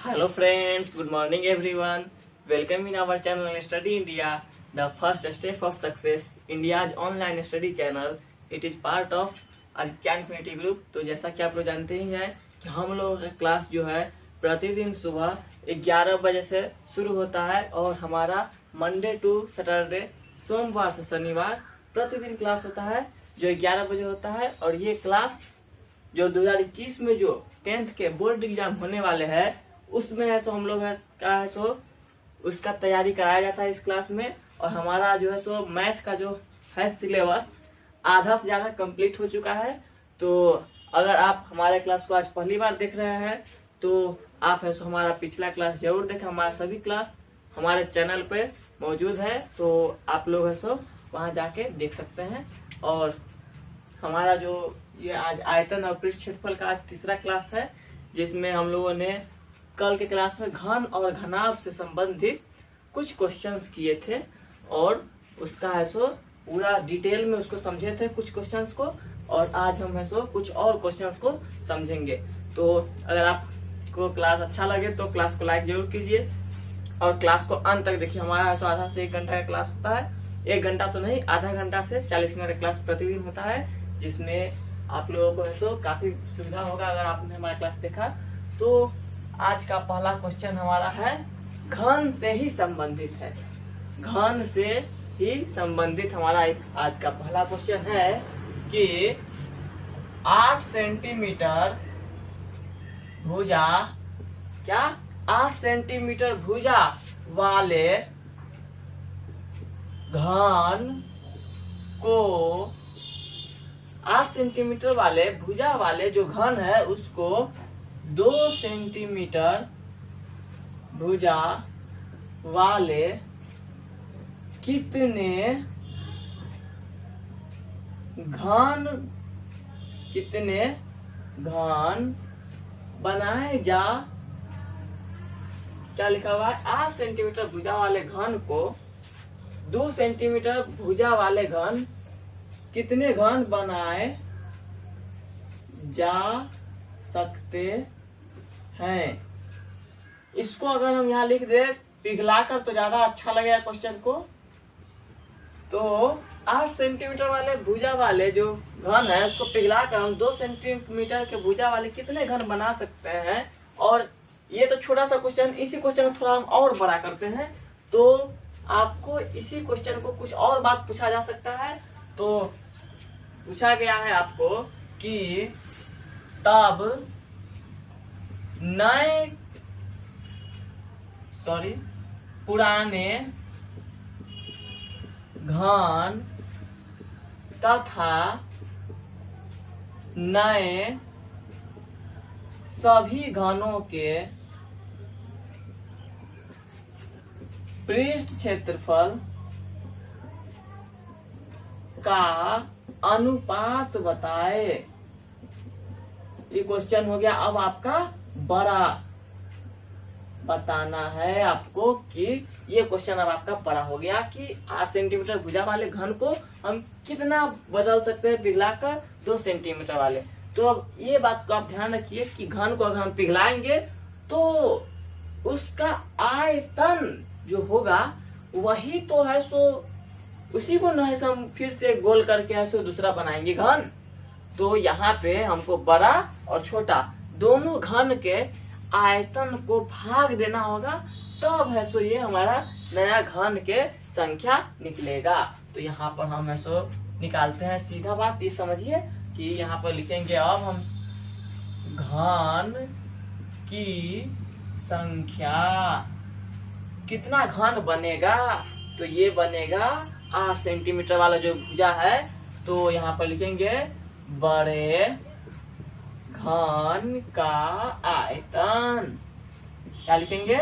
Hello friends, good morning everyone. Welcome in our channel Study India, the first step of success, India's online study channel. It is part of Aditya Infinity Group. तो जैसा कि आप लोग जानते ही हैं कि हम लोगों का क्लास जो है प्रतिदिन सुबह 11 बजे से शुरू होता है और हमारा मंडे टू सैटरडे सोमवार से शनिवार प्रतिदिन क्लास होता है जो 11 बजे होता है। और ये क्लास जो 2021 में जो 10th के बोर्ड एग्जाम होने वाले हैं उसमें है सो हम लोग है सो उसका तैयारी कराया जाता है इस क्लास में। और हमारा जो है सो मैथ का जो है सिलेबस आधा से ज़्यादा कंप्लीट हो चुका है। तो अगर आप हमारे क्लास को आज पहली बार देख रहे हैं तो आप है सो हमारा पिछला क्लास जरूर देखें। हमारा सभी क्लास हमारे चैनल पे मौजूद है, तो आप लोग है सो वहाँ जाके देख सकते हैं। और हमारा जो ये आज आयतन और पृष्ठ क्षेत्रफल का आज तीसरा क्लास है, जिसमें हम लोगों ने कल के क्लास में घन और घनाभ से संबंधित कुछ क्वेश्चंस किए थे और उसका है सो पूरा डिटेल में उसको समझे थे कुछ क्वेश्चंस को। और आज हम है सो कुछ और क्वेश्चंस को समझेंगे। तो अगर आपको क्लास अच्छा लगे तो क्लास को लाइक जरूर कीजिए और क्लास को अंत तक देखिए। हमारा है सो आधा से 1 घंटा का क्लास होता है, 1 घंटा तो नहीं, आधा घंटा से 40 मिनट का क्लास प्रतिदिन होता है, जिसमें आप लोगों को है सो काफी सुविधा होगा अगर आपने हमारा क्लास देखा। तो आज का पहला क्वेश्चन हमारा है घन से ही संबंधित है। घन से ही संबंधित हमारा आज का पहला क्वेश्चन है कि 8 सेंटीमीटर भुजा 8 सेंटीमीटर भुजा वाले घन को 8 सेंटीमीटर वाले भुजा वाले जो घन है उसको 2 सेंटीमीटर भुजा वाले कितने घन बनाए जा, क्या लिखा हुआ है, 8 सेंटीमीटर भुजा वाले घन को 2 सेंटीमीटर भुजा वाले घन कितने घन बनाए जा सकते हैं। इसको अगर हम यहाँ लिख दे पिघलाकर तो ज्यादा अच्छा लगेगा क्वेश्चन को। तो 8 सेंटीमीटर वाले भुजा वाले जो घन है उसको पिघलाकर हम 2 सेंटीमीटर के भुजा वाले कितने घन बना सकते हैं। और ये तो छोटा सा क्वेश्चन, इसी क्वेश्चन को थोड़ा हम और बड़ा करते हैं तो आपको इसी क्वेश्चन को कुछ और बात पूछा जा सकता है। तो पूछा गया है आपको कि तब पुराने घन तथा नए सभी घनों के पृष्ठ क्षेत्रफल का अनुपात बताए। ये क्वेश्चन हो गया। अब आपका बड़ा बताना है आपको कि ये क्वेश्चन अब आपका बड़ा हो गया कि 8 सेंटीमीटर भुजा वाले घन को हम कितना बदल सकते हैं पिघलाकर 2 सेंटीमीटर वाले। तो अब ये बात को आप ध्यान रखिए कि घन को अगर हम पिघलाएंगे तो उसका आयतन जो होगा वही तो है सो उसी को नहीं हम फिर से गोल करके ऐसे दूसरा बनाएंगे घन। तो यहाँ पे हमको बड़ा और छोटा दोनों घन के आयतन को भाग देना होगा, तब है सो ये हमारा नया घन के संख्या निकलेगा। तो यहाँ पर हम है सो निकालते हैं। सीधा बात ये समझिए कि यहाँ पर लिखेंगे अब हम घन की संख्या कितना घन बनेगा। तो ये बनेगा 8 सेंटीमीटर वाला जो भुजा है, तो यहाँ पर लिखेंगे बड़े घन का आयतन। क्या लिखेंगे,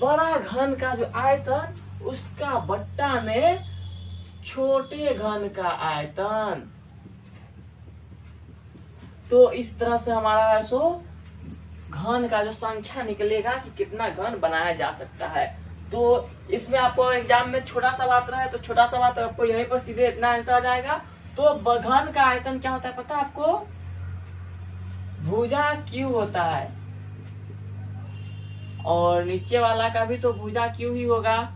बड़ा घन का जो आयतन उसका बट्टा में छोटे घन का आयतन। तो इस तरह से हमारा है सो घन का जो संख्या निकलेगा कि कितना घन बनाया जा सकता है। तो इसमें आपको एग्जाम में छोटा सा बात रहा है तो छोटा सा बात आपको यहीं पर सीधे इतना आंसर आ जाएगा। तो घन का आयतन क्या होता है पता है आपको, भुजा क्यू होता है। और नीचे वाला का भी तो भुजा क्यू ही होगा।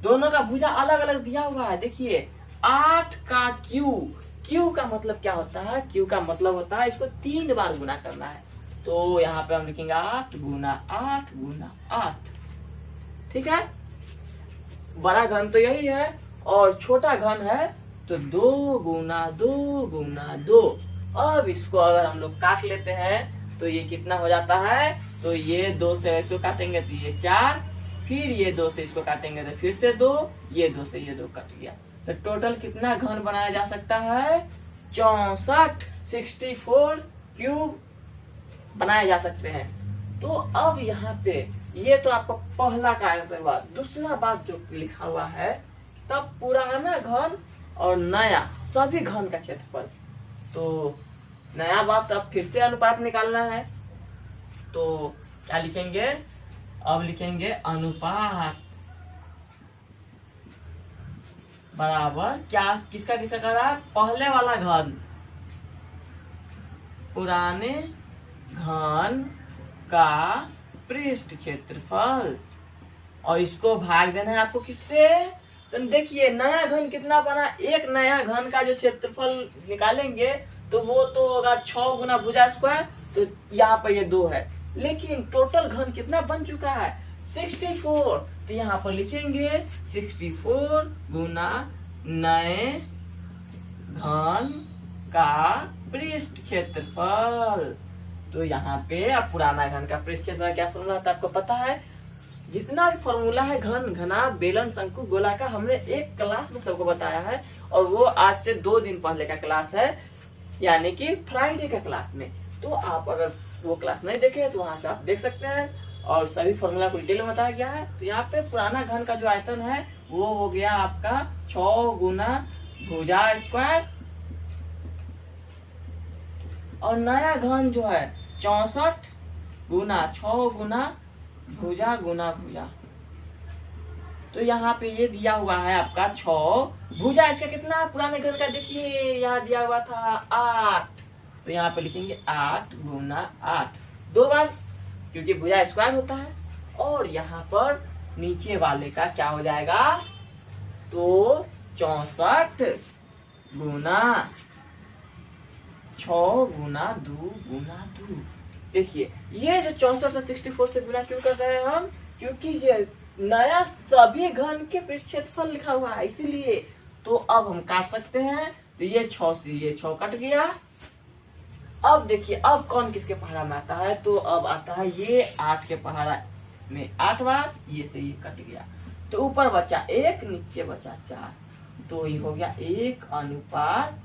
दोनों का भुजा अलग अलग दिया हुआ है। देखिए 8 का क्यू, क्यू का मतलब क्या होता है, क्यू का मतलब होता है इसको 3 बार गुना करना है। तो यहाँ पे हम लिखेंगे 8 गुना 8 गुना 8। ठीक है, बड़ा घन तो यही है और छोटा घन है तो 2 गुना 2 गुना 2। अब इसको अगर हम लोग काट लेते हैं तो ये कितना हो जाता है, तो ये 2 से इसको काटेंगे तो ये 4, फिर ये 2 से इसको काटेंगे तो फिर से 2, ये 2 से ये 2 कट गया। तो टोटल कितना घन बनाया जा सकता है, 64 क्यूब बनाए जा सकते हैं। तो अब यहाँ पे ये तो आपका पहला का आंसर हुआ। दूसरा बात जो लिखा हुआ है, तब पुराना घन और नया सभी घन का क्षेत्रफल। तो नया बात अब फिर से अनुपात निकालना है। तो क्या लिखेंगे, अब लिखेंगे अनुपात बराबर क्या, किसका किसका कर रहा है, पहले वाला घन पुराने घन का पृष्ठ क्षेत्रफल, और इसको भाग देना है आपको किससे। तो देखिए नया घन कितना बना, एक नया घन का जो क्षेत्रफल निकालेंगे तो वो तो होगा 6 गुना भुजा स्क्वायर, तो यहाँ पर ये 2 है, लेकिन टोटल घन कितना बन चुका है 64। तो यहाँ पर लिखेंगे 64 गुना नए घन का पृष्ठ क्षेत्रफल। तो यहाँ पे अब पुराना घन का पृष्ठ क्षेत्रफल क्या फॉर्मूला था आपको पता है। जितना भी फॉर्मूला है घन, घना, बेलन, शंकु, गोला का हमने एक क्लास में सबको बताया है, और वो आज से 2 दिन पहले का क्लास है, यानी कि फ्राइडे का क्लास में। तो आप अगर वो क्लास नहीं देखे तो वहां से आप देख सकते हैं, और सभी फॉर्मूला को डिटेल में बताया गया है। तो यहाँ पे पुराना घन का जो आयतन है वो हो गया आपका 6 गुना भुजा स्क्वायर, और नया घन जो है 64 गुना 6 गुना भुजा गुना भुजा। तो यहाँ पे ये दिया हुआ है आपका 6 भुजा, इसका कितना है पुराने घन का, देखिए यहाँ दिया हुआ था 8, तो यहाँ पे लिखेंगे 8 गुना 8 2 बार, क्योंकि भुजा स्क्वायर होता है। और यहाँ पर नीचे वाले का क्या हो जाएगा, तो 64 गुना 6 गुना 2 गुना 2। देखिए ये जो 64 से 64 से गुना क्यों कर रहे हैं हम, क्योंकि ये नया सभी घन के पृष्ठ क्षेत्रफल लिखा हुआ है इसीलिए। तो अब हम काट सकते हैं, तो ये 6 से ये 6 कट गया। अब देखिए अब कौन किसके पहाड़ा में आता है, तो अब आता है ये 8 के पहाड़ा में 8 बार, ये से ये कट गया, तो ऊपर बचा 1 नीचे बचा 4, तो ये हो गया 1 अनुपात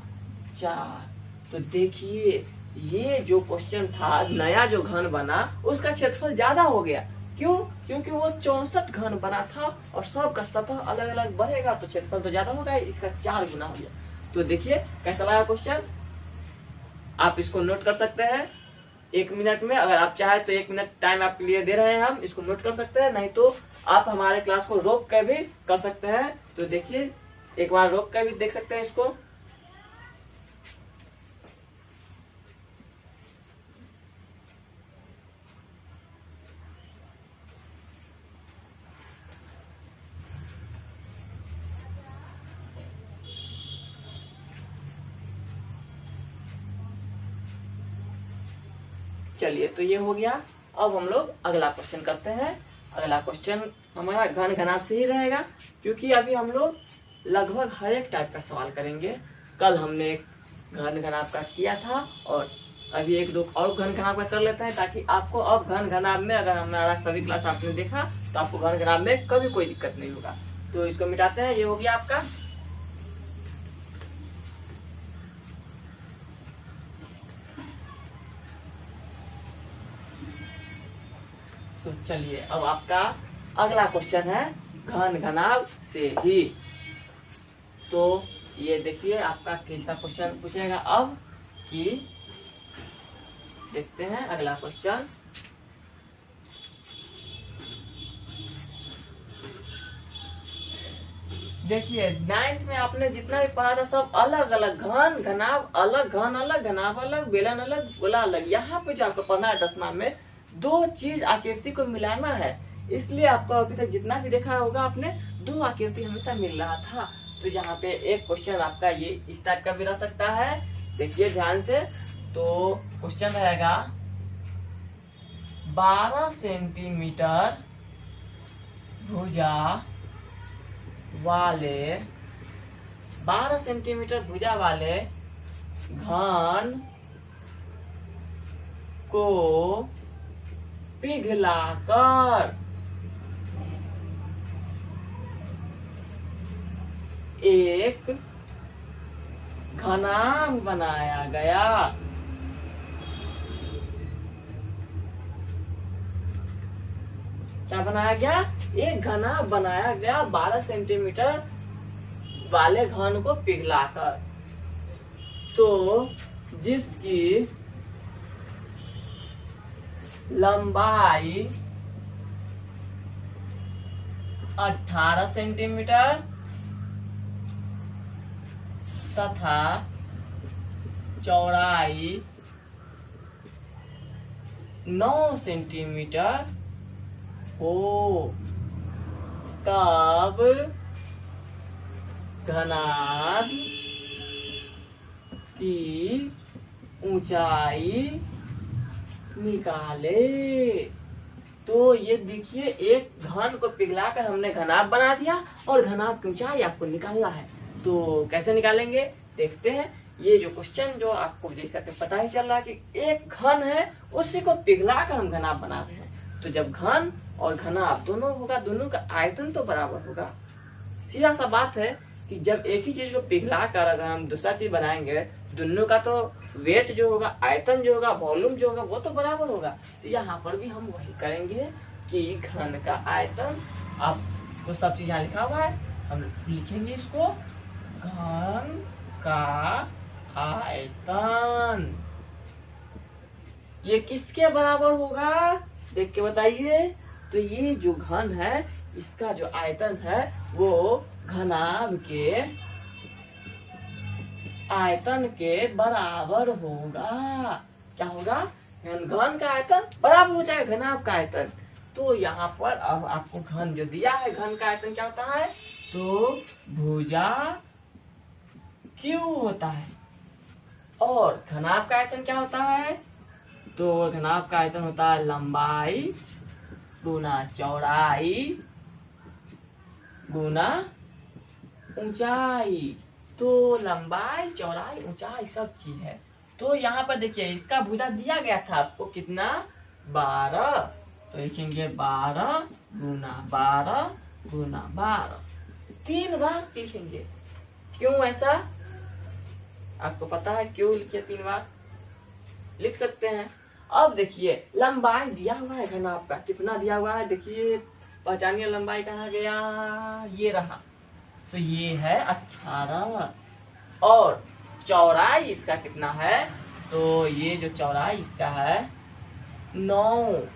4। तो देखिए ये जो क्वेश्चन था, नया जो घन बना उसका क्षेत्रफल ज्यादा हो गया, क्यों, क्योंकि वो 64 घन बना था और सबका सतह अलग अलग बढ़ेगा तो क्षेत्रफल तो ज्यादा होगा, इसका 4 गुना हो गया। तो देखिए कैसा लगा क्वेश्चन, आप इसको नोट कर सकते हैं 1 मिनट में, अगर आप चाहे तो 1 मिनट टाइम आपके लिए दे रहे हैं हम, इसको नोट कर सकते हैं, नहीं तो आप हमारे क्लास को रोक कर भी कर सकते हैं। तो देखिए एक बार रोक कर भी देख सकते हैं इसको। चलिए तो ये हो गया। अब हम लोग अगला क्वेश्चन करते हैं। अगला क्वेश्चन हमारा घन घनाभ से ही रहेगा, क्योंकि अभी हम लोग लगभग हर एक टाइप का सवाल करेंगे। कल हमने घन घनाभ का किया था और अभी 1-2 और घन घनाभ का कर लेते हैं, ताकि आपको अब घन घनाभ में, अगर हमारा सभी क्लास आपने देखा तो आपको घन घनाभ में कभी कोई दिक्कत नहीं होगा। तो इसको मिटाते हैं, ये हो गया आपका। तो चलिए अब आपका अगला क्वेश्चन है घन घनाभ से ही। तो ये देखिए आपका कैसा क्वेश्चन पूछेगा अब, कि देखते हैं अगला क्वेश्चन। देखिए 9th में आपने जितना भी पढ़ा था सब अलग अलग, घन घनाभ अलग, घन अलग, घनाभ अलग, बेलन अलग, गोला अलग। यहाँ पे जो आपको पढ़ना है 10वां में दो चीज आकृति को मिलाना है, इसलिए आपको अभी तक जितना भी देखा होगा आपने दो आकृति हमेशा मिल रहा था। तो यहाँ पे एक क्वेश्चन आपका ये इस टाइप का भी रह सकता है, देखिए ध्यान से। तो क्वेश्चन रहेगा 12 सेंटीमीटर भुजा वाले 12 सेंटीमीटर भुजा वाले घन को पिघलाकर एक घनाभ बनाया गया। क्या बनाया गया? एक घनाभ बनाया गया 12 सेंटीमीटर वाले घन को पिघलाकर, तो जिसकी लंबाई 18 सेंटीमीटर तथा चौड़ाई 9 सेंटीमीटर हो, तब घनाभ की ऊंचाई निकाले। तो ये देखिए, एक घन को पिघलाकर हमने घनाभ बना दिया और घनाभ की ऊंचाई आपको निकालना है। तो कैसे निकालेंगे देखते हैं। ये जो क्वेश्चन जो आपको जैसा कि पता ही चल रहा है कि एक घन है, उसी को पिघलाकर हम घनाभ बना रहे हैं। तो जब घन और घनाभ दोनों होगा, दोनों का आयतन तो बराबर होगा। सीधा सा बात है कि जब एक ही चीज को पिघलाकर अगर हम दूसरा चीज बनाएंगे, दोनों का तो वेट जो होगा, आयतन जो होगा, वॉल्यूम जो होगा, वो तो बराबर होगा। तो यहाँ पर भी हम वही करेंगे कि घन का आयतन, आपको सब चीज यहाँ लिखा हुआ है, हम लिखेंगे इसको घन का आयतन। ये किसके बराबर होगा देख के बताइए। तो ये जो घन है, इसका जो आयतन है वो घनाभ के आयतन के बराबर होगा। क्या होगा? घन का आयतन बराबर हो जाएगा घनाभ का आयतन। तो यहाँ पर अब आपको घन जो दिया है, घन का आयतन क्या होता है? तो भुजा क्यू होता है। और घनाभ का आयतन क्या होता है? तो घनाभ का आयतन होता है लंबाई गुना चौड़ाई गुना ऊंचाई। तो लंबाई, चौड़ाई, ऊंचाई सब चीज है। तो यहाँ पर देखिए, इसका भुजा दिया गया था आपको कितना? 12। तो लिखेंगे 12 गुना 12 गुना 12, 3 बार लिखेंगे। क्यों ऐसा? आपको पता है क्यों लिखे 3 बार? लिख सकते हैं। अब देखिए, लंबाई दिया हुआ है घनाभ का, कितना दिया हुआ है देखिए, पहचानिए लंबाई कहाँ गया? ये रहा। तो ये है 18। और चौड़ाई इसका कितना है? तो ये जो चौड़ाई इसका है 9।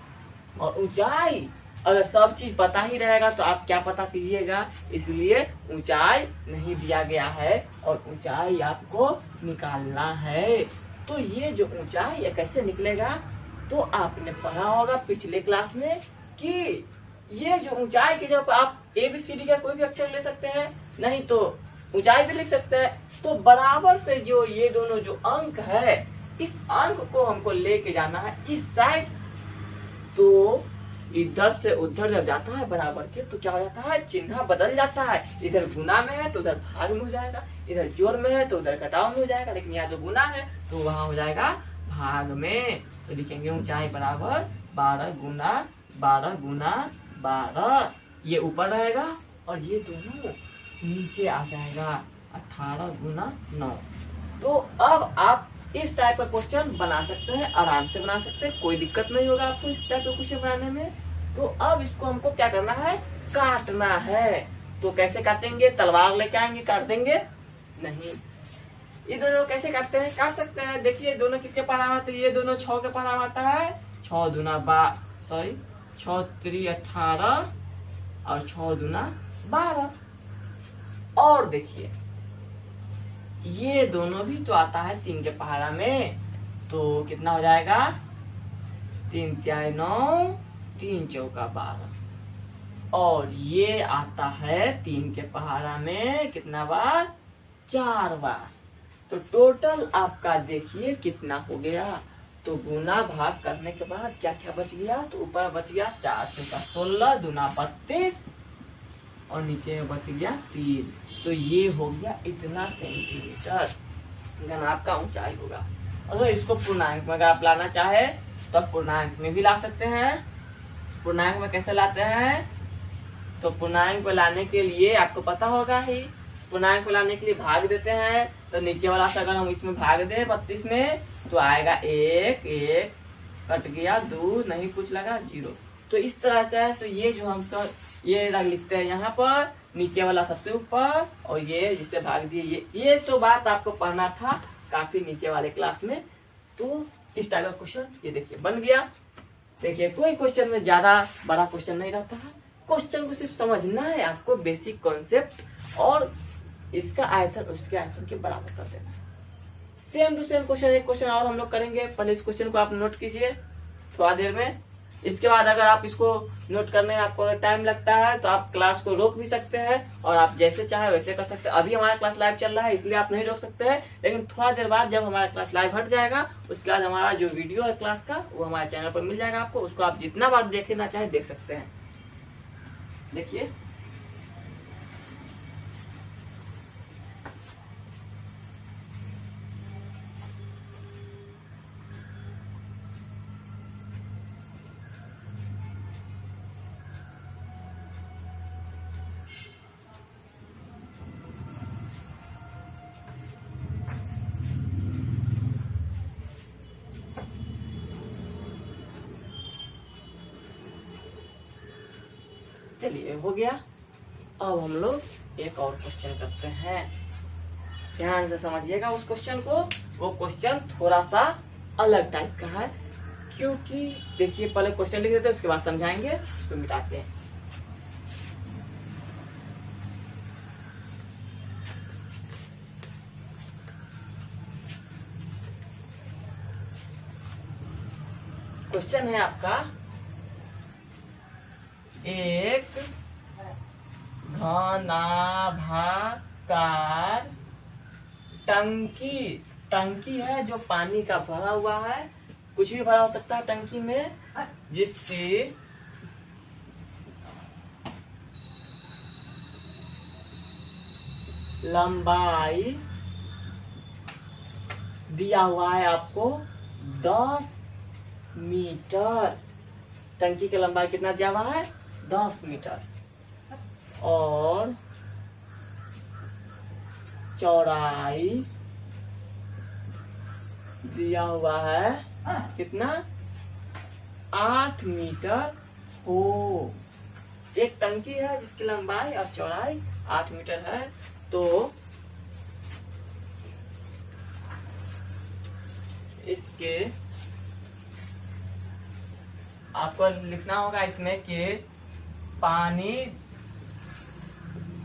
और ऊंचाई, अगर सब चीज पता ही रहेगा तो आप क्या पता कीजिएगा, इसलिए ऊंचाई नहीं दिया गया है और ऊंचाई आपको निकालना है। तो ये जो ऊंचाई है कैसे निकलेगा? तो आपने पढ़ा होगा पिछले क्लास में कि ये जो ऊंचाई की जब आप ABCD का कोई भी अक्षर ले सकते हैं, नहीं तो ऊंचाई भी लिख सकते हैं। तो बराबर से जो ये दोनों जो अंक है, इस अंक को हमको लेके जाना है इस साइड। तो इधर से उधर जब जाता है बराबर के, तो क्या हो जाता है? चिन्ह बदल जाता है। इधर गुना में है तो उधर भाग में हो जाएगा, इधर जोड़ में है तो उधर घटाव में हो जाएगा, लेकिन यहाँ जो गुना है तो वहाँ हो जाएगा भाग में। तो लिखेंगे ऊंचाई बराबर 12 गुना 12 गुना 12। ये ऊपर रहेगा और ये दोनों नीचे आ जाएगा, 18 गुना 9। तो अब आप इस टाइप का क्वेश्चन बना सकते हैं, आराम से बना सकते हैं, कोई दिक्कत नहीं होगा आपको इस टाइप का क्वेश्चन बनाने में। तो अब इसको हमको क्या करना है? काटना है। तो कैसे काटेंगे? तलवार लेके आएंगे काट देंगे? नहीं। ये दोनों कैसे काटते हैं? काट सकते हैं। देखिए दोनों किसके पारा आते हैं? ये दोनों 6 के पारा आता है। 6 दूना 6 3 18 और 6 दूना 12। और देखिए ये दोनों भी तो आता है 3 के पहाड़ा में। तो कितना हो जाएगा? 3 तिहाई 9, 3 चौका 12, और ये आता है 3 के पहाड़ा में कितना बार? 4 बार। तो टोटल आपका देखिए कितना हो गया। तो गुना भाग करने के बाद क्या क्या बच गया? तो ऊपर बच गया 4 6 16, दूना 32, और नीचे में बच गया 3। तो ये हो गया इतना सेंटीमीटर घनाभ का ऊंचाई होगा। अगर इसको पूर्णांक में अगर आप लाना चाहे तो आप पूर्णांक में भी ला सकते हैं। पूर्णांक में कैसे लाते हैं? तो पूर्णांक में लाने के लिए आपको पता होगा ही, पूर्णांक में लाने के लिए भाग देते हैं। तो नीचे वाला से अगर हम इसमें भाग दें 32 में तो आएगा 1 1, कट गया 2, नहीं कुछ लगा 0। तो इस तरह से है। तो ये जो हम सब ये लिखते हैं यहाँ पर, नीचे वाला सबसे ऊपर, और ये जिससे भाग दिए ये तो बात आपको पढ़ना था काफी नीचे वाले क्लास में। तो इस टाइप का क्वेश्चन ये देखिए बन गया। देखिए कोई क्वेश्चन में ज्यादा बड़ा क्वेश्चन नहीं रहता है, क्वेश्चन को सिर्फ समझना है आपको, बेसिक कॉन्सेप्ट, और इसका आयतन उसके आयतन के बराबर कर देना है। सेम टू सेम क्वेश्चन, एक क्वेश्चन और हम लोग करेंगे। पहले इस क्वेश्चन को आप नोट कीजिए थोड़ा देर में। इसके बाद अगर आप इसको नोट करने में आपको टाइम लगता है तो आप क्लास को रोक भी सकते हैं, और आप जैसे चाहे वैसे कर सकते हैं। अभी हमारा क्लास लाइव चल रहा है इसलिए आप नहीं रोक सकते हैं, लेकिन थोड़ा देर बाद जब हमारा क्लास लाइव हट जाएगा उसके बाद हमारा जो वीडियो है क्लास का वो हमारे चैनल पर मिल जाएगा आपको। उसको आप जितना बार देखना चाहे देख सकते हैं। देखिए चलिए हो गया। अब हम लोग एक और क्वेश्चन करते हैं, ध्यान से समझिएगा उस क्वेश्चन को। वो क्वेश्चन थोड़ा सा अलग टाइप का है, क्योंकि देखिए पहले क्वेश्चन लिख देते हैं उसके बाद समझाएंगे, उसको मिटाते हैं। क्वेश्चन है आपका, एक घनाभाकार टंकी है जो पानी का भरा हुआ है, कुछ भी भरा हो सकता है टंकी में, जिसकी लंबाई दिया हुआ है आपको 10 मीटर। टंकी की लंबाई कितना दिया हुआ है? 10 मीटर, और चौड़ाई दिया हुआ है कितना? 8 मीटर हो। एक टंकी है जिसकी लंबाई और चौड़ाई 8 मीटर है। तो इसके आपको लिखना होगा इसमें कि पानी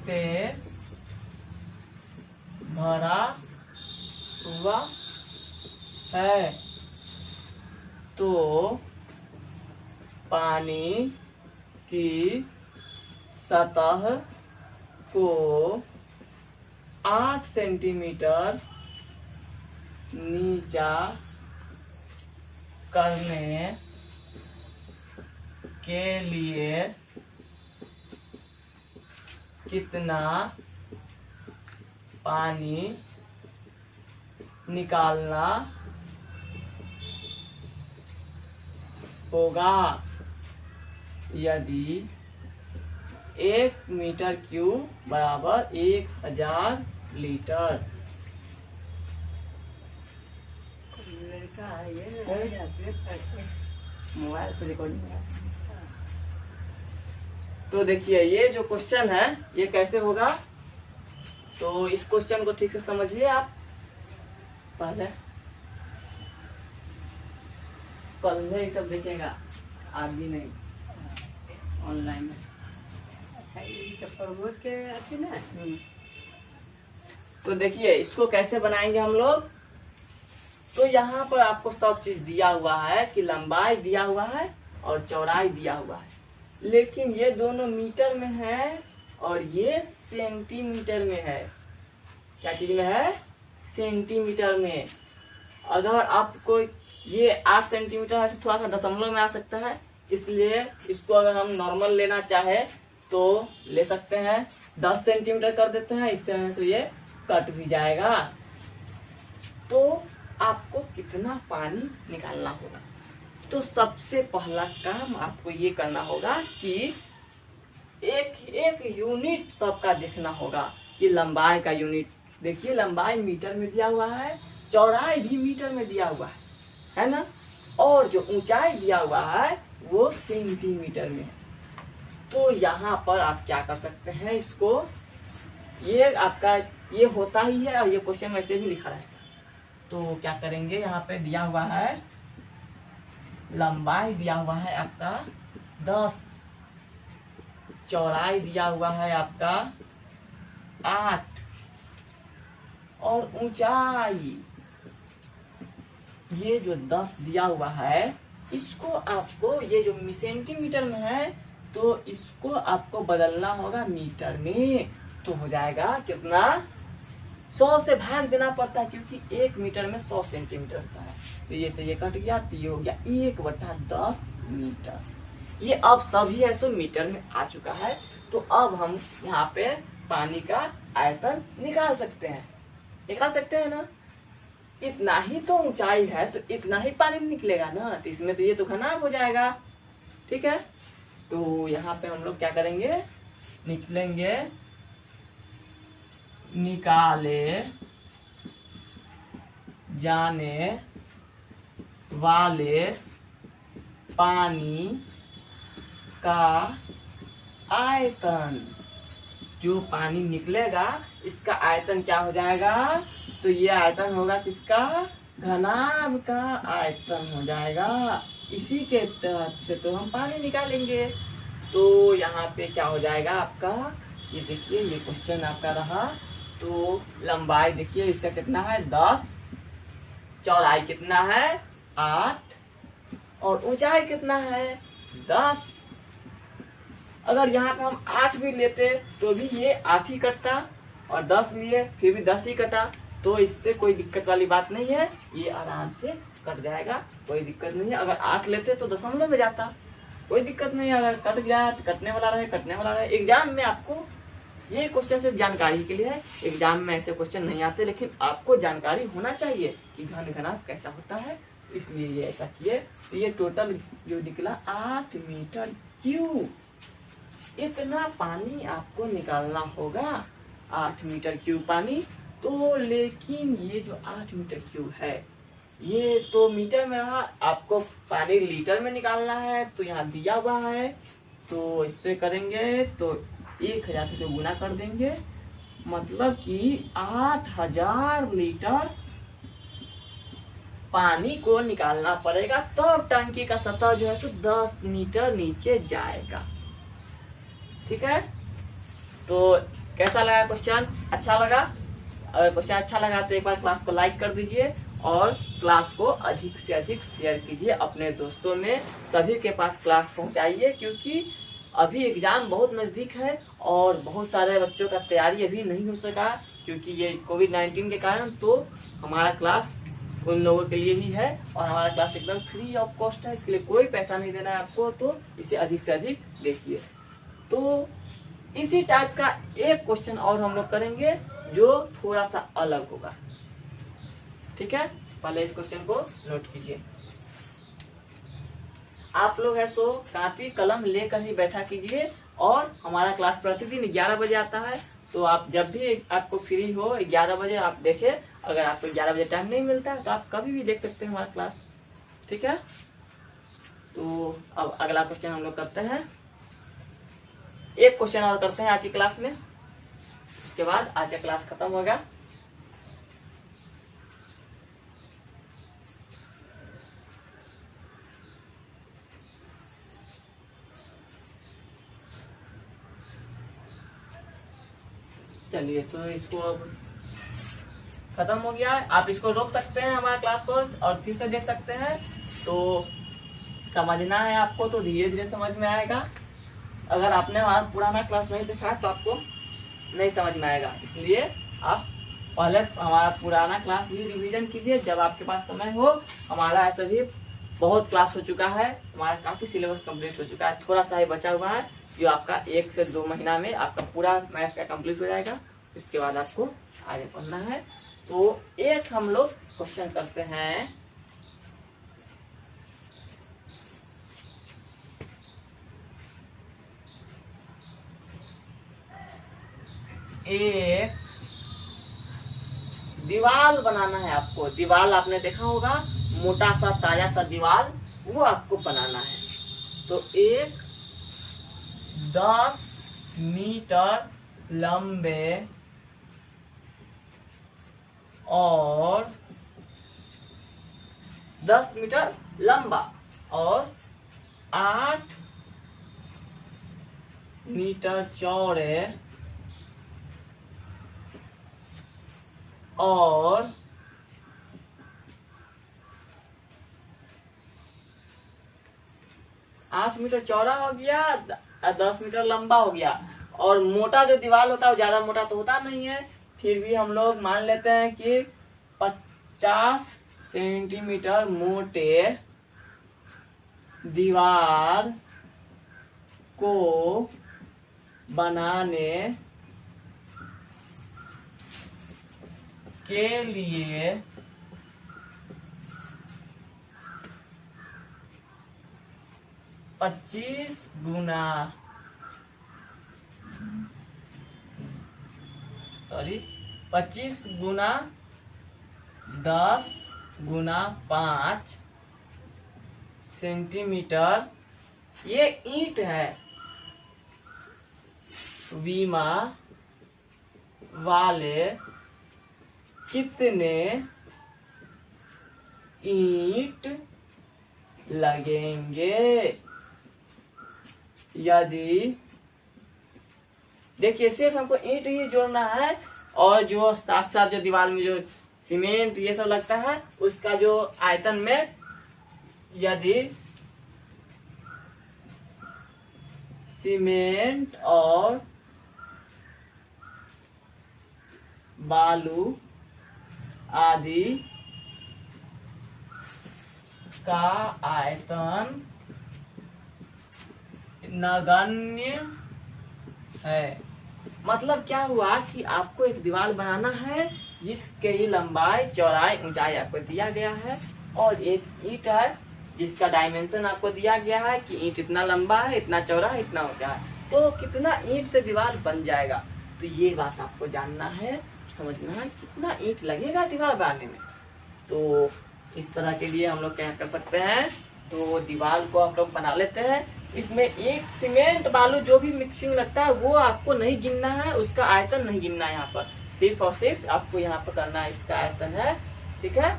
से भरा हुआ है। तो पानी की सतह को 8 सेंटीमीटर नीचा करने के लिए कितना पानी निकालना होगा यदि 1 मीटर क्यूब बराबर 1000 लीटर। मोबाइल से रिकॉर्डिंग। तो देखिए ये जो क्वेश्चन है ये कैसे होगा, तो इस क्वेश्चन को ठीक से समझिए आप। पहले कल में ये सब देखेगा, आज भी नहीं, ऑनलाइन में। अच्छा ये तो प्रमोद के अच्छे ना। तो देखिए इसको कैसे बनाएंगे हम लोग। तो यहाँ पर आपको सब चीज दिया हुआ है कि लंबाई दिया हुआ है और चौड़ाई दिया हुआ है, लेकिन ये दोनों मीटर में है और ये सेंटीमीटर में है। क्या चीज में है? सेंटीमीटर में। अगर आपको ये 8 सेंटीमीटर है तो थोड़ा सा दशमलव में आ सकता है, इसलिए इसको अगर हम नॉर्मल लेना चाहे तो ले सकते हैं। 10 सेंटीमीटर कर देते हैं, इससे तो ये कट भी जाएगा। तो आपको कितना पानी निकालना होगा? तो सबसे पहला काम आपको ये करना होगा कि एक एक यूनिट सबका देखना होगा कि लंबाई का यूनिट। देखिए लंबाई मीटर में दिया हुआ है, चौड़ाई भी मीटर में दिया हुआ है ना, और जो ऊंचाई दिया हुआ है वो सेंटीमीटर में है। तो यहाँ पर आप क्या कर सकते हैं, इसको ये आपका ये होता ही है और ये क्वेश्चन में ऐसे भी लिखा है। तो क्या करेंगे, यहाँ पे दिया हुआ है लंबाई दिया हुआ है आपका 10, चौड़ाई दिया हुआ है आपका 8 और ऊंचाई ये जो 10 दिया हुआ है, इसको आपको ये जो सेंटीमीटर में है तो इसको आपको बदलना होगा मीटर में। तो हो जाएगा कितना? 100 से भाग देना पड़ता है क्योंकि 1 मीटर में 100 सेंटीमीटर होता है। तो ये से ये कट गया तो ये हो गया 1/10 मीटर। ये अब सभी ऐसो मीटर में आ चुका है। तो अब हम यहाँ पे पानी का आयतन निकाल सकते हैं ना। इतना ही तो ऊंचाई है तो इतना ही पानी निकलेगा ना, तो इसमें तो ये तो घनाभ हो जाएगा। ठीक है, तो यहाँ पे हम लोग क्या करेंगे, निकाले जाने वाले पानी का आयतन। जो पानी निकलेगा इसका आयतन क्या हो जाएगा? तो ये आयतन होगा किसका? घनाभ का आयतन हो जाएगा। इसी के तहत से तो हम पानी निकालेंगे। तो यहाँ पे क्या हो जाएगा आपका, ये देखिए ये क्वेश्चन आपका रहा। तो लंबाई देखिए इसका कितना है 10, चौड़ाई कितना है 8 और ऊंचाई कितना है 10। अगर यहाँ पे हम 8 भी लेते तो भी ये 8 ही कटता और 10 लिए फिर भी 10 ही कटा। तो इससे कोई दिक्कत वाली बात नहीं है, ये आराम से कट जाएगा, कोई दिक्कत नहीं है। अगर 8 लेते तो दशमलव में जाता, कोई दिक्कत नहीं है। अगर कट गया तो कटने वाला रहे। एग्जाम में आपको ये क्वेश्चन सिर्फ जानकारी के लिए है, एग्जाम में ऐसे क्वेश्चन नहीं आते, लेकिन आपको जानकारी होना चाहिए कि घन घनाभ कैसा होता है, इसलिए ये ऐसा किए। तो ये टोटल जो निकला 8 मीटर क्यूब। इतना पानी आपको निकालना होगा, 8 मीटर क्यूब पानी। तो लेकिन ये जो 8 मीटर क्यूब है ये तो मीटर में रहा, आपको पानी लीटर में निकालना है। तो यहाँ दिया हुआ है, तो इससे करेंगे तो 1000 से गुना कर देंगे, मतलब कि 8000 लीटर पानी को निकालना पड़ेगा। तब टंकी का सतह जो है सो 10 मीटर नीचे जाएगा। ठीक है, तो कैसा लगा क्वेश्चन? अच्छा लगा? अगर क्वेश्चन अच्छा लगा तो एक बार क्लास को लाइक कर दीजिए और क्लास को अधिक से अधिक शेयर कीजिए अपने दोस्तों में, सभी के पास क्लास पहुंचाइए, क्योंकि अभी एग्जाम बहुत नजदीक है और बहुत सारे बच्चों का तैयारी अभी नहीं हो सका क्योंकि ये कोविड-19 के कारण। तो हमारा क्लास उन लोगों के लिए ही है और हमारा क्लास एकदम फ्री ऑफ कॉस्ट है, इसके लिए कोई पैसा नहीं देना है आपको। तो इसे अधिक से अधिक देखिए। तो इसी टाइप का एक क्वेश्चन और हम लोग करेंगे जो थोड़ा सा अलग होगा। ठीक है, पहले इस क्वेश्चन को नोट कीजिए। आप लोग है सो कॉपी कलम लेकर ही बैठा कीजिए। और हमारा क्लास प्रतिदिन 11 बजे आता है, तो आप जब भी आपको फ्री हो 11 बजे आप देखें। अगर आपको 11 बजे टाइम नहीं मिलता है तो आप कभी भी देख सकते हैं हमारा क्लास। ठीक है, तो अब अगला क्वेश्चन हम लोग करते हैं। एक क्वेश्चन और करते हैं आज की क्लास में, उसके बाद आज का क्लास खत्म होगा। चलिए, तो इसको अब खत्म हो गया है। आप इसको रोक सकते हैं हमारे क्लास को और फिर से देख सकते हैं। तो समझना है आपको तो धीरे धीरे समझ में आएगा। अगर आपने हमारा पुराना क्लास नहीं देखा तो आपको नहीं समझ में आएगा, इसलिए आप पहले हमारा पुराना क्लास भी रिवीजन कीजिए जब आपके पास समय हो। हमारा ऐसा भी बहुत क्लास हो चुका है, हमारा काफी सिलेबस कंप्लीट हो चुका है, थोड़ा सा ही बचा हुआ है जो आपका 1 से 2 महीना में आपका पूरा मैथ का कंप्लीट हो जाएगा। इसके बाद आपको आगे पढ़ना है। तो एक हम लोग क्वेश्चन करते हैं। एक दीवार बनाना है आपको। दीवार आपने देखा होगा, मोटा सा ताजा सा दीवार, वो आपको बनाना है। तो एक 10 मीटर लंबे और 10 मीटर लंबा और 8 मीटर चौड़े और 8 मीटर चौड़ा हो गया, 10 मीटर लंबा हो गया। और मोटा जो दीवार होता है वो ज्यादा मोटा तो होता नहीं है, फिर भी हम लोग मान लेते हैं कि 50 सेंटीमीटर मोटे दीवार को बनाने के लिए 25 गुना 10 गुना 5 सेंटीमीटर ये ईंट है बीमा वाले कितने ईंट लगेंगे। यदि देखिए सिर्फ हमको ईंट ही जोड़ना है और जो साथ साथ जो दीवार में जो सीमेंट ये सब लगता है उसका जो आयतन में यदि सीमेंट और बालू आदि का आयतन नगण्य है। मतलब क्या हुआ कि आपको एक दीवार बनाना है जिसके लंबाई चौड़ाई ऊंचाई आपको दिया गया है और एक ईंट है जिसका डायमेंशन आपको दिया गया है कि ईंट इतना लंबा है, इतना चौड़ा है, इतना ऊंचा है, तो कितना ईंट से दीवार बन जाएगा। तो ये बात आपको जानना है, समझना है कितना ईंट लगेगा दीवार बनाने में। तो इस तरह के लिए हम लोग क्या कर सकते हैं, तो दीवार को आप लोग बना लेते हैं। इसमें ईंट सीमेंट बालू जो भी मिक्सिंग लगता है वो आपको नहीं गिनना है, उसका आयतन नहीं गिनना है। यहाँ पर सिर्फ और सिर्फ आपको यहाँ पर करना है इसका आयतन है, ठीक है।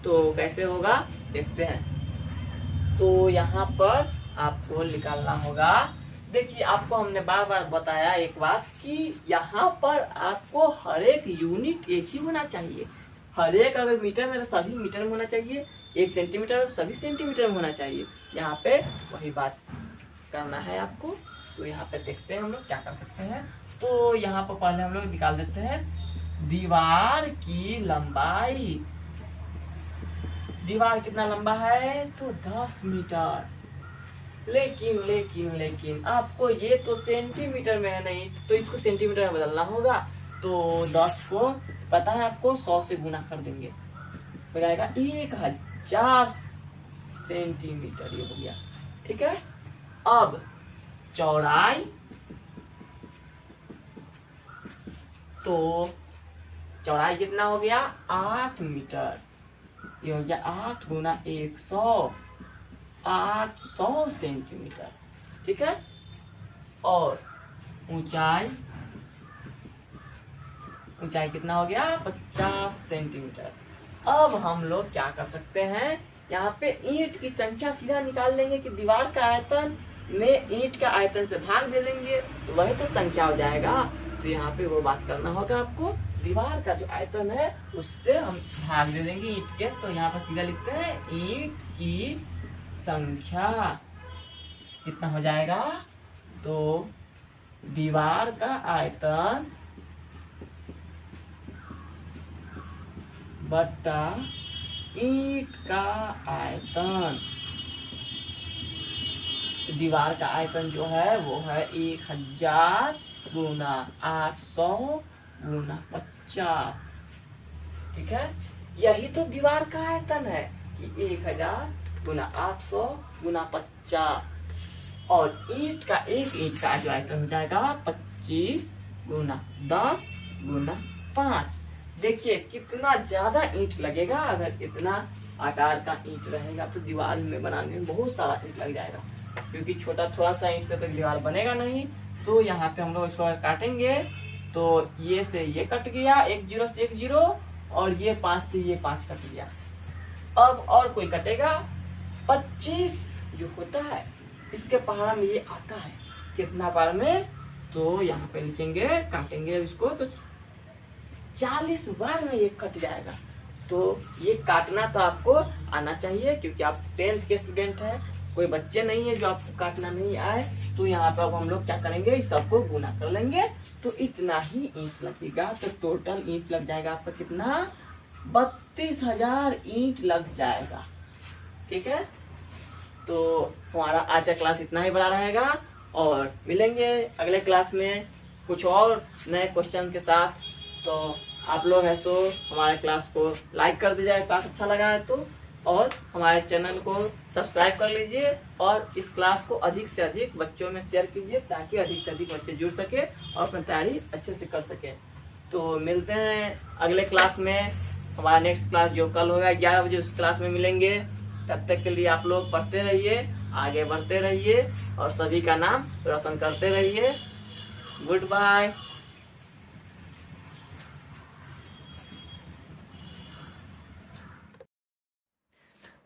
तो कैसे होगा देखते हैं। तो यहाँ पर आपको निकालना होगा। देखिए आपको हमने बार बार बताया एक बात कि यहाँ पर आपको हर एक यूनिट एक ही होना चाहिए। हर एक अगर मीटर में तो सभी मीटर में होना चाहिए, 1 सेंटीमीटर सभी सेंटीमीटर में होना चाहिए। यहाँ पे वही बात करना है आपको। तो यहाँ पे देखते हैं हम लोग क्या कर सकते हैं। तो यहाँ पर पहले हम लोग निकाल देते हैं दीवार की लंबाई। दीवार कितना लंबा है, तो 10 मीटर। लेकिन लेकिन लेकिन आपको ये तो सेंटीमीटर में है नहीं, तो इसको सेंटीमीटर में बदलना होगा। तो 10 को पता है आपको 100 से गुना कर देंगे, हो जाएगा 1000 सेंटीमीटर। ये हो गया, ठीक है। अब चौड़ाई, तो चौड़ाई कितना हो गया, 8 मीटर। ये हो गया 8 गुना 100, 800 सेंटीमीटर, ठीक है। और ऊंचाई, ऊंचाई कितना हो गया, 50 सेंटीमीटर। अब हम लोग क्या कर सकते हैं, यहाँ पे ईंट की संख्या सीधा निकाल लेंगे कि दीवार का आयतन में ईंट का आयतन से भाग दे देंगे, तो वही तो संख्या हो जाएगा। तो यहाँ पे वो बात करना होगा आपको दीवार का जो आयतन है उससे हम भाग दे देंगे ईंट के। तो यहाँ पर सीधा लिखते हैं ईंट की संख्या कितना हो जाएगा। तो दीवार का आयतन बटा ईंट का आयतन। दीवार का आयतन जो है वो है 1000 गुना 800 गुना 50। ठीक है, यही तो दीवार का आयतन है कि 1000 गुना 800 गुना 50। और ईंट का, एक ईंट का जो आयतन हो जाएगा 25 गुना 10 गुना 5। देखिए कितना ज्यादा ईंट लगेगा। अगर इतना आकार का ईंट रहेगा तो दीवार में बनाने में बहुत सारा ईंट लग जाएगा, क्योंकि छोटा थोड़ा सा ईंट से तो दीवार बनेगा नहीं। तो यहाँ पे हम लोग इसको काटेंगे तो ये से ये कट गया, 1 0 से 1 0, और ये 5 से ये 5 कट गया। अब और कोई कटेगा, 25 जो होता है इसके पहाड़ में ये आता है कितना बार में, तो यहाँ पे लिखेंगे, काटेंगे इसको तो 40 बार में ये कट जाएगा। तो ये काटना तो आपको आना चाहिए, क्योंकि आप 10th के स्टूडेंट हैं, कोई बच्चे नहीं है जो आपको काटना नहीं आए। तो यहाँ पर अब हम लोग क्या करेंगे, इस सबको गुना कर लेंगे तो इतना ही ईंट लगेगा। तो टोटल ईंट लग जाएगा आपका कितना, 32,000 ईंट लग जाएगा। ठीक है, तो हमारा आज का क्लास इतना ही बड़ा रहेगा और मिलेंगे अगले क्लास में कुछ और नए क्वेश्चन के साथ। तो आप लोग है सो हमारे क्लास को लाइक कर दीजिए, क्लास अच्छा लगा है तो, और हमारे चैनल को सब्सक्राइब कर लीजिए और इस क्लास को अधिक से अधिक बच्चों में शेयर कीजिए, ताकि अधिक से अधिक बच्चे जुड़ सके और अपनी तैयारी अच्छे से कर सके। तो मिलते हैं अगले क्लास में। हमारा नेक्स्ट क्लास जो कल होगा 11 बजे, उस क्लास में मिलेंगे। तब तक के लिए आप लोग पढ़ते रहिए, आगे बढ़ते रहिए और सभी का नाम रोशन करते रहिए। Good bye.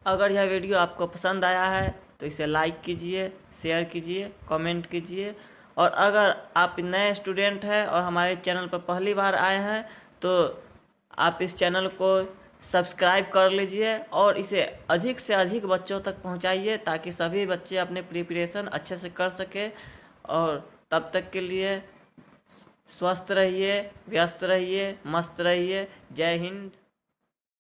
अगर यह वीडियो आपको पसंद आया है तो इसे लाइक कीजिए, शेयर कीजिए, कमेंट कीजिए। और अगर आप नए स्टूडेंट हैं और हमारे चैनल पर पहली बार आए हैं तो आप इस चैनल को सब्सक्राइब कर लीजिए और इसे अधिक से अधिक बच्चों तक पहुंचाइए, ताकि सभी बच्चे अपने प्रिपरेशन अच्छे से कर सके। और तब तक के लिए स्वस्थ रहिए, व्यस्त रहिए, मस्त रहिए। जय हिंद।